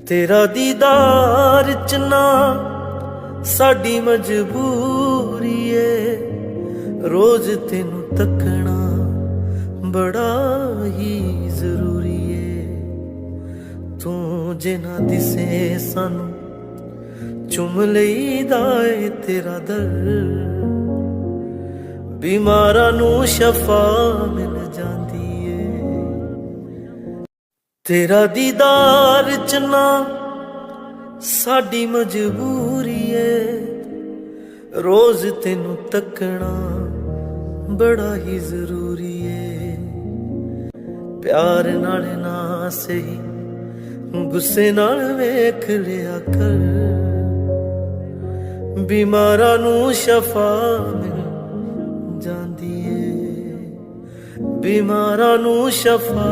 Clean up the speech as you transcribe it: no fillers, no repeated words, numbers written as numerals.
तेरा दीदार च ना साडी मजबूरी है, रोज तेनू तकना बड़ा ही जरूरी है। तू जे ना दिसे सानू चुम लईदा है तेरा दर, बीमारां नू शफा मिल जांदी है। तेरा दीदार च ना साडी मजबूरी है, रोज तेनू तकना बड़ा ही जरूरी है। प्यार नाल ना सही गुस्से नाल वेख लिया कर, बीमारां नू शफा मिल जांदी है, बीमारां नू शफा